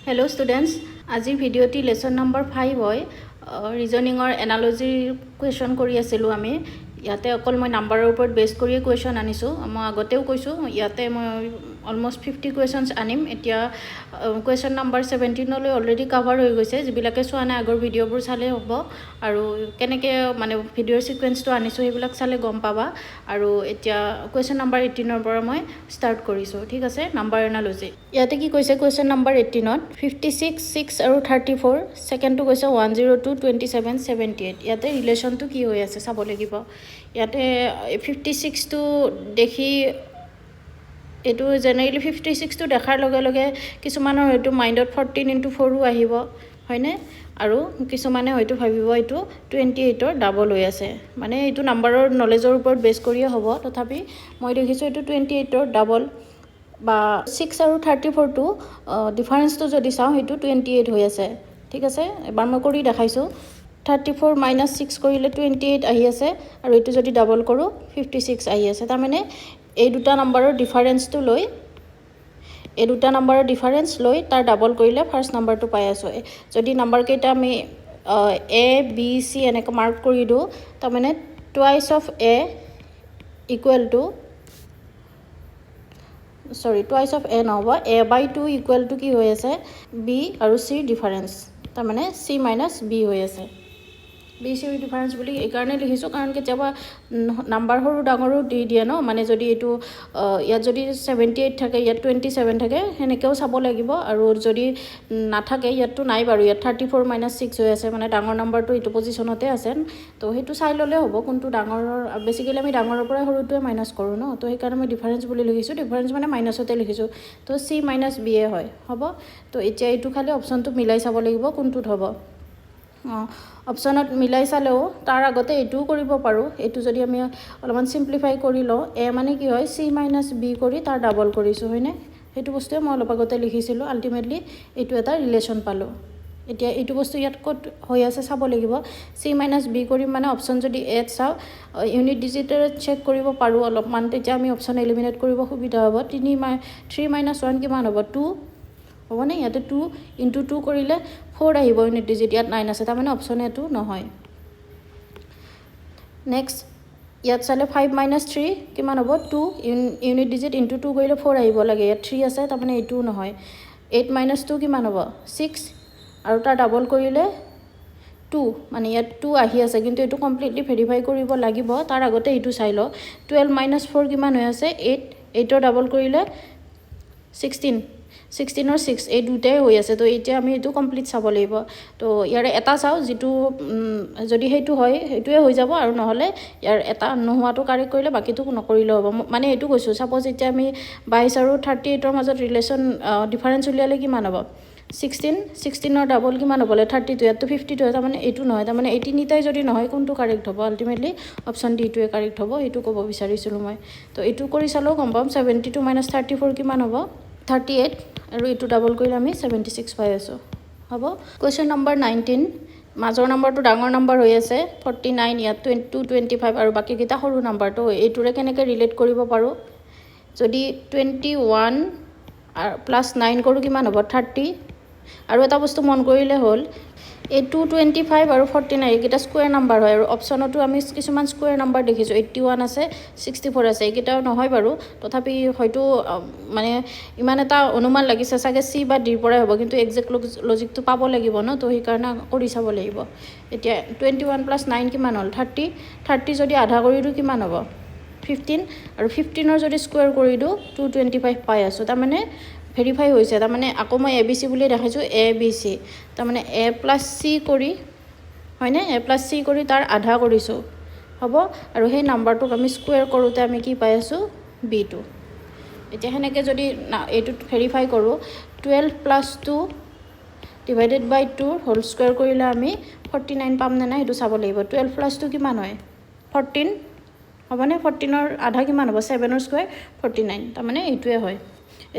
Hello students, আজি ভিডিওটি lesson number 5 হয় ৰিজনিংৰ এনালজিৰ কোৱেশ্চন কৰি আছিলো আমি ইয়াতে অকল মই নাম্বাৰৰ ওপৰত বেস কৰি কোৱেশ্চন আনিছো মই আগতেও কৈছো ইয়াতে মই অলমোস্ট 50 কোৱেশ্চনস আনিম এতিয়া কোৱেশ্চন নাম্বাৰ 17 লৈ অলৰেডি কভাৰ হৈ গৈছে যিবিলাকে চোৱা নাই আগৰ ভিডিওবোৰ চালে হ'ব আৰু কেনেকে মানে ভিডিওৰ সিকুৱেন্সটো আনিছো সেইবিলাক চালে গম পাবা আৰু এতিয়া কোৱেশ্চন নাম্বাৰ 18 ৰ পৰা মই স্টাৰ্ট কৰিছো ঠিক আছে নাম্বাৰ এনালজি ইয়াতে কি কৈছে কোৱেশ্চন নাম্বাৰ 18 ত 56 6 আৰু 34 সেকেন্ডটো কৈছে 102 27 78 ইয়াতে ৰিলেশনটো কি হৈ আছে চাব লাগিব ইয়াতে 56 টো দেখি এটো জেনাৰেলি 56 টো দেখাৰ লগে লগে কিছুমানৰ হয়তো মাইন্ডত 14 * 4 ও আহিব হয়নে আৰু কিছুমানে হয়তো ভাবিব এটো 28 ৰ ডাবল হৈ আছে মানে এটো নাম্বাৰৰ নলেজৰ ওপৰত বেস কৰিয়ে হ'ব তথাপি মই দেখিছো এটো 28 ৰ ডাবল বা 6 আৰু 34 টো ডিফাৰেন্সটো যদি চাও হেতু 28 হৈ আছে ঠিক আছে এবাৰ মই কৰি দেখাইছো 34 - 6 কৰিলে 28 আহি আছে আৰু এটো যদি ডাবল কৰো 56 আহি আছে তাৰ মানে এই দুটা নাম্বাৰৰ ডিফাৰেন্সটো লৈ এই দুটা নাম্বাৰৰ ডিফাৰেন্স লৈ তাৰ ডাবল কৰিলে ফাৰ্স্ট নাম্বাৰটো পাই আছো যদি নাম্বাৰ কেইটা আমি a b c এনেকৈ মাৰ্ক কৰি দিও তাৰ মানে twice of a equal to twice of a নহব a/2 equal to কি হৈ আছে b আৰু c ডিফাৰেন্স তাৰ মানে c - b হৈ আছে b c ডিফাৰেন্স বুলি এই কাৰণে লিখিছো কাৰণ কেতিয়াবা নাম্বাৰ হৰু ডাঙৰো দি দিয়ে ন মানে যদি এটো ইয়াত যদি 78 থাকে ইয়াত 27 থাকে হেনেকেও চাব লাগিব আৰু যদি নাথাকে ইয়াতটো নাই বাৰু ইয়াত 34 - 6 হৈ আছে মানে ডাঙৰ নাম্বাৰটো এটো পজিশনতে আছে তো হেতু চাই ললে হ'ব কোনটো ডাঙৰৰ বেসিক্যালি আমি ডাঙৰৰ পৰা হৰুটোৱে মাইনাস কৰো ন তো সেই কাৰণে মই ডিফাৰেন্স বুলি লিখিছো ডিফাৰেন্স মানে মাইনাসতে লিখিছো তো c - b এ হয় হ'ব তো এতিয়া এটো খালি অপচনটো মিলাই চাব লাগিব কোনটোত হ'ব অপচনত মিলাই চালেও তাৰ আগতে এটো কৰিব পাৰো এটো যদি আমি অলপমান সিম্পলিফাই কৰি ল a মানে কি হয় c - b কৰি তাৰ ডাবল কৰিছো হয়নে হেতু বস্তুৱে মই অলপ আগতে লিখিছিলো আলটিমেটলি এটো এটা ৰিলেশন পালো এতিয়া এটো বস্তু ইয়াত কত হৈ আছে চাব লাগিব c - b কৰি মানে অপচন যদি a চাও ইউনিট ডিজিটৰ চেক কৰিব পাৰো অলপমান তেতিয়া আমি অপচন এলিমিনেট কৰিব সুবিধা হ'ব 3 - 1 কিমান হ'ব 2 হ'ব নে ইয়াতে 2 * 2 কৰিলে 4 আহিব ইউনিট ডিজিট ইয়াত 9 আছে তাৰ মানে অপচন এটো নহয় নেক্সট ইয়াত চালে 5 - 3 কিমান হ'ব 2 ইউনিট ডিজিট * 2 কৰিলে 4 আহিব লাগে ইয়াত 3 আছে তাৰ মানে এটো নহয় 8 - 2 কিমান হ'ব 6 আৰু তাৰ ডাবল কৰিলে 2 মানে ইয়াত 2 আহি আছে কিন্তু এটো কমপ্লিটলি ভেৰিফাই কৰিব লাগিব তাৰ আগতে এটো চাই ল 12 - 4 কিমান হৈ আছে 8 ৰ ডাবল কৰিলে 16 16 ৰ 6 এই দুটাই হৈ আছে তো এতিয়া আমি এটো কমপ্লিট চাব লাগিব তো ইয়াৰে এটা চাও যেটো যদি হেতু হয় হেতুৱে হৈ যাব আৰু নহলে ইয়াৰ এটা নোহোৱাটো কাৰেক্ট কৰিলে বাকিটো নকৰিলে হ'ব মানে এটো কৈছো সাপোজ এতিয়া আমি 22 আৰু 38 ৰ মাজত ৰিলেশন ডিফাৰেন্স উলিয়ালে কিমান হ'ব 16 ৰ ডাবল কিমান হ'বলে 32 ইয়াত 52 তাৰ মানে এটো নহয় তাৰ মানে 18 ইটাই যদি নহয় কোনটো কাৰেক্ট হ'ব আলটিমেটলি অপচন ডি টোৱে কাৰেক্ট হ'ব এটো ক'ব বিচাৰিছিলো মই তো এটো কৰি চালো গম পাম 72 - 34 কিমান হ'ব 38 আৰু এটো ডাবল কৰিলে আমি 76 পাই আছো হ'ব কোৱেশ্চন নম্বৰ 19 মাজৰ নাম্বাৰটো ডাঙৰ নাম্বাৰ হৈ আছে 49 ইয়াত 22 25 আৰু বাকি কিটা সৰু নাম্বাৰটো এটোৰে কেনেকৈ ৰিলেট কৰিব পাৰো যদি 21 + 9 কৰো কিমান হ'ব 30 আৰু এটা বস্তু মন কৰিলে হ'ল এই 225 আৰু 49 এইকেইটা স্কয়াৰ নাম্বাৰ হয় আৰু অপচনতো আমি কিছুমান স্কয়াৰ নাম্বাৰ দেখিছো 81 আছে 64 আছে এইকেইটাও নহয় বাৰু তথাপি হয়তো মানে ইমান এটা অনুমান লাগিছে চাগে সি বা ডি পৰাই হ'ব কিন্তু এক্সাক্ট লজিকটো পাব লাগিব ন তো সেই কাৰণে কৰি চাব লাগিব এতিয়া 21 + 9 কিমান হ'ল 30 যদি আধা কৰি দিও কিমান হ'ব 15 আৰু 15 ৰ যদি স্কয়াৰ কৰি দিও 225 পাই আছো তাৰ মানে ভেৰিফাই হৈছে তাৰ মানে আকৌ মই abc বুলি দেখাইছো abc তাৰ মানে a + c কৰি হয়নে a + c কৰি তাৰ আধা কৰিছো হ'ব আৰু সেই নাম্বাৰটোক আমি স্কয়াৰ কৰোতে আমি কি পাই আছো b2 এতিয়া হেনেকে যদি এটো ভেৰিফাই কৰো 12 + 2 ডিভাইডেড বাই 2 হোল স্কয়াৰ কৰিলে আমি 49 পাম নে নাই এটো চাব লাগিব 12 + 2 কিমান হয় 14 হ'বনে 14 ৰ আধা কিমান হ'ব 7 ৰ স্কয়াৰ 49 তাৰ মানে এইটোৱে হয়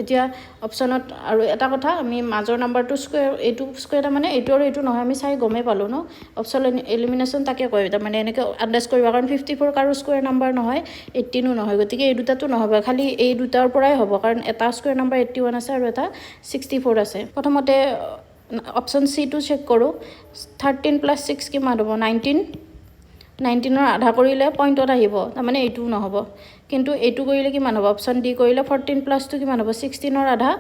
এতিয়া অপশ্যনত আৰু এটা কথা আমি মাজৰ নাম্বাৰটো স্কুৱেৰ এইটো স্কুৱেৰ তাৰমানে এইটো আৰু এইটো নহয় আমি চাই গমেই পালোঁ ন অপশ্যন এলিমিনেশ্যন তাকে কয় তাৰমানে এনেকৈ আন্দাজ কৰিব কাৰণ 54 কাৰো স্কুৱেৰ নাম্বাৰ নহয় 18ও নহয় গতিকে এই দুটাটো নহ'ব খালি এই দুটাৰ পৰাই হ'ব কাৰণ এটা স্কুৱেৰ নাম্বাৰ 81 আছে আৰু এটা 64 আছে প্ৰথমতে অপশ্যন চিটো চেক কৰোঁ 13 + 6 কিমান হ'ব 19ৰ আধা কৰিলে পইণ্টত আহিব তাৰমানে এইটোও নহ'ব কিন্তু এইটো কৰিলে কিমান হ'ব অপশ্যন ডি কৰিলে 14 প্লাছটো কিমান হ'ব 16ৰ আধা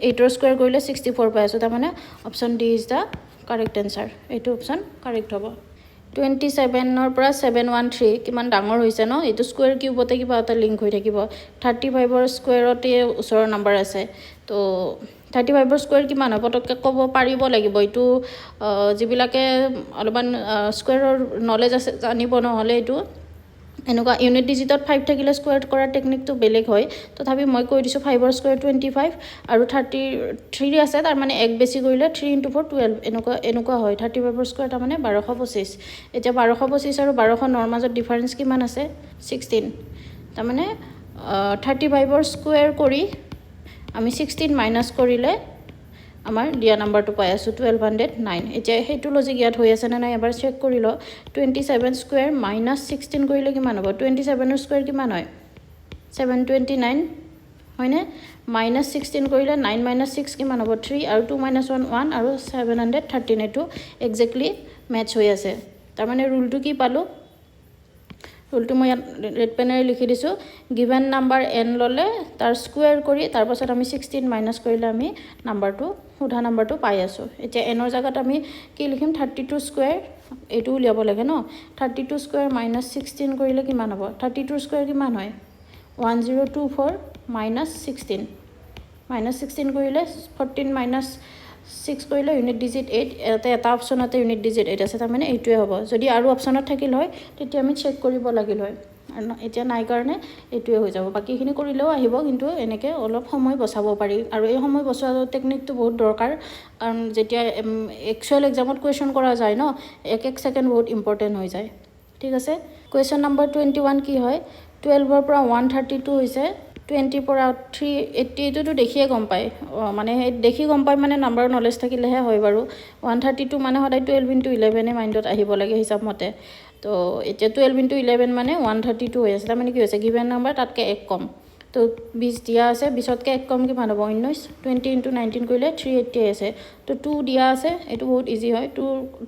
8ৰ স্কুৱেৰ কৰিলে 64 পাই আছোঁ তাৰমানে option D is the correct answer এইটো অপশ্যন কাৰেক্ট হ'ব 27ৰ পৰা 713 কিমান ডাঙৰ হৈছে ন এইটো স্কুৱেৰ কিউবতে কিবা এটা লিংক হৈ থাকিব 35ৰ স্কুৱেৰতে ওচৰৰ নাম্বাৰ আছে তো 35ৰ স্কুৱেৰ কিমান হয় পটককৈ ক'ব পাৰিব লাগিব এইটো যিবিলাকে অলপমান স্কুৱেৰৰ নলেজ আছে জানিব নহ'লে এইটো এনেকুৱা ইউনিট ডিজিটত 5 থাকিলে স্কুৱেৰ কৰাৰ টেকনিকটো বেলেগ হয় তথাপি মই কৈ দিছোঁ 5ৰ স্কুৱেৰ 25 আৰু 33 আছে তাৰমানে এক বেছি কৰিলে 3 × 4 12 এনেকুৱা হয় 35ৰ স্কুৱেৰ তাৰমানে 1225 এতিয়া 1225 আৰু 1209ৰ মাজত ডিফাৰেঞ্চ কিমান আছে 16 তাৰমানে 35ৰ স্কুৱেৰ কৰি আমি 16 মাইনাছ কৰিলে আমাৰ দিয়া নাম্বাৰটো পাই আছোঁ 1209 এতিয়া সেইটো লজিক ইয়াত হৈ আছে নে নাই এবাৰ চেক কৰি লওঁ 27 স্কুৱেৰ মাইনাছ 16 কৰিলে কিমান হ'ব 27ৰ স্কুৱেৰ কিমান হয় 729 হয়নে মাইনাছ 16 কৰিলে 9 - 6 কিমান হ'ব 3 আৰু 2 - 1 1 আৰু 713 এইটো একজেক্টলি মেটচ হৈ আছে তাৰমানে ৰুলটো কি পালোঁ ৰুলটো মই ইয়াত ৰেড পেনেৰে লিখি দিছোঁ গিভেন নাম্বাৰ n ল'লে তাৰ স্কুৱেৰ কৰি তাৰপাছত আমি 16 মাইনাছ কৰিলে আমি নাম্বাৰটো সোধা নাম্বাৰটো পাই আছোঁ এতিয়া এনৰ জাগাত আমি কি লিখিম 32 স্কুৱেৰ এইটো উলিয়াব লাগে ন 32 স্কুৱেৰ মাইনাছ 16 কৰিলে কিমান হ'ব 32 স্কুৱেৰ কিমান হয় 1024 মাইনাছ 16 কৰিলে 14 মাইনাছ 6 কৰিলে ইউনিট ডিজিট 8 এটা অপশ্যনতে ইউনিট ডিজিট 8 আছে তাৰমানে এইটোৱে হ'ব যদি আৰু অপশ্যনত থাকিল হয় তেতিয়া আমি চেক কৰিব লাগিল হয় আৰু এতিয়া নাই কাৰণে এইটোৱে হৈ যাব বাকীখিনি কৰিলেও আহিব কিন্তু এনেকৈ অলপ সময় বচাব পাৰি আৰু এই সময় বচোৱা টেকনিকটো বহুত দৰকাৰ কাৰণ যেতিয়া একচুৱেল এক্সামত কুৱেশ্যন কৰা যায় ন এক ছেকেণ্ড বহুত ইম্পৰ্টেণ্ট হৈ যায় ঠিক আছে কুৱেশ্যন নম্বৰ 21 কি হয় 12ৰ পৰা 132 হৈছে 20 পৰা 380 এইটোতো দেখিয়ে গম পায় মানে সেই দেখি গম পায় মানে নাম্বাৰ নলেজ থাকিলেহে হয় বাৰু 132 মানে সদায় 12 × 11 মাইণ্ডত আহিব লাগে হিচাপ মতে তো এতিয়া 12 × 11 মানে 132 হৈ আছে তাৰমানে কি হৈছে গিভেন নাম্বাৰ তাতকৈ এক কম তো 20 দিয়া আছে 20তকৈ এক কম কিমান হ'ব 19 20 × 19 কৰিলে 380 আছে তো 2 দিয়া আছে এইটো বহুত ইজি হয়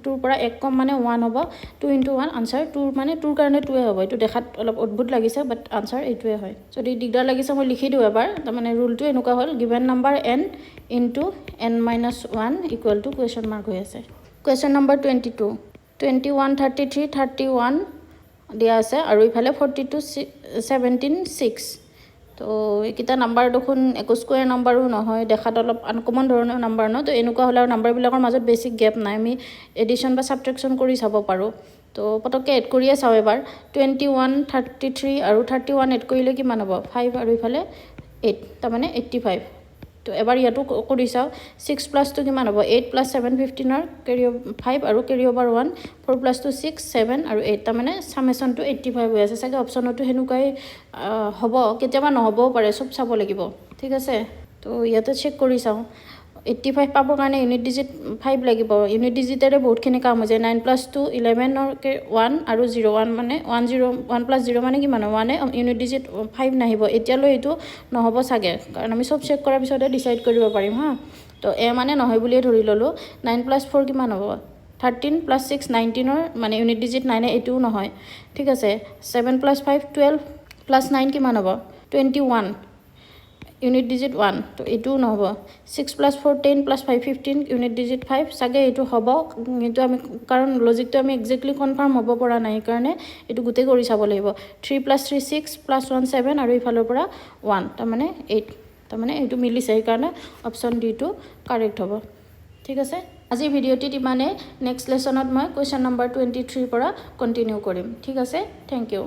2ৰ পৰা এক কম মানে 1 হ'ব 2 × 1 আনচাৰ 2 মানে 2ৰ কাৰণে 2 হ'ব এইটো দেখাত অলপ অদ্ভুত লাগিছে বাট আনচাৰ এইটোৱে হয় যদি দিগদাৰ লাগিছে মই লিখি দিওঁ এবাৰ তাৰমানে ৰুলটো এনেকুৱা হ'ল given number n × n - 1 = question mark হৈ আছে কুৱেশ্যন নম্বৰ 22 21 33 31 দিয়া আছে আৰু ইফালে 42 17 6 তো এইকেইটা নাম্বাৰ দেখোন একো স্কুৱেৰ নাম্বাৰো নহয় দেখাত অলপ আনকমন ধৰণৰ নাম্বাৰ ন তো এনেকুৱা হ'লে আৰু নাম্বাৰবিলাকৰ মাজত বেছিক গেপ নাই আমি এডিশ্যন বা ছাবট্ৰেকশ্যন কৰি চাব পাৰোঁ তো পটককৈ এড কৰিয়ে চাওঁ এবাৰ 21 33 আৰু 31 এড কৰিলে কিমান হ'ব 5 আৰু ইফালে 8 তাৰমানে 85 তো এবাৰ ইয়াতো কৰি চাওঁ 6 প্লাছটো কিমান হ'ব 8 + 7 15ৰ কেৰি 5 আৰু কেৰি অভাৰ 1 4 + 2 6 7 আৰু 8 তাৰমানে ছামেশ্যনটো 85 হৈ আছে চাগে অপশ্যনতো সেনেকুৱাই হ'ব কেতিয়াবা নহ'বও পাৰে চব চাব লাগিব ঠিক আছে তো ইয়াতে চেক কৰি চাওঁ 85 পাবৰ কাৰণে ইউনিট ডিজিট 5 লাগিব ইউনিট ডিজিটেৰে বহুতখিনি কাম হৈ যায় 9 + 2 11ৰ 1 আৰু 0 1 মানে 1 + 0 মানে কিমান হয় 1 ইউনিট ডিজিট 5 নাহিব এতিয়ালৈ এইটো নহ'ব চাগে কাৰণ আমি চব চেক কৰাৰ পিছতে ডিচাইড কৰিব পাৰিম হা তো মানে নহয় বুলিয়ে ধৰি ল'লোঁ 9 + 4 কিমান হ'ব 13 + 6 19ৰ মানে ইউনিট ডিজিট 9 এইটোও নহয় ঠিক আছে 7 + 5 12 + 9 কিমান হ'ব 21 ইউনিট ডিজিট 1 তো এইটোও নহ'ব 6 + 4 10 + 5 15 ইউনিট ডিজিট 5 চাগে এইটো হ'ব কিন্তু আমি কাৰণ লজিকটো আমি একজেক্টলি কনফাৰ্ম হ'ব পৰা নাই সেইকাৰণে এইটো গোটেই কৰি চাব লাগিব 3 + 3 6 + 1 7 আৰু ইফালৰ পৰা 1 তাৰমানে 8 তাৰমানে এইটো মিলিছে সেইকাৰণে অপশ্যন ডিটো কাৰেক্ট হ'ব ঠিক আছে আজিৰ ভিডিঅ'টিত ইমানে নেক্সট লেচনত মই কুৱেশ্যন নম্বৰ 23 পৰা কণ্টিনিউ কৰিম ঠিক আছে থেংক ইউ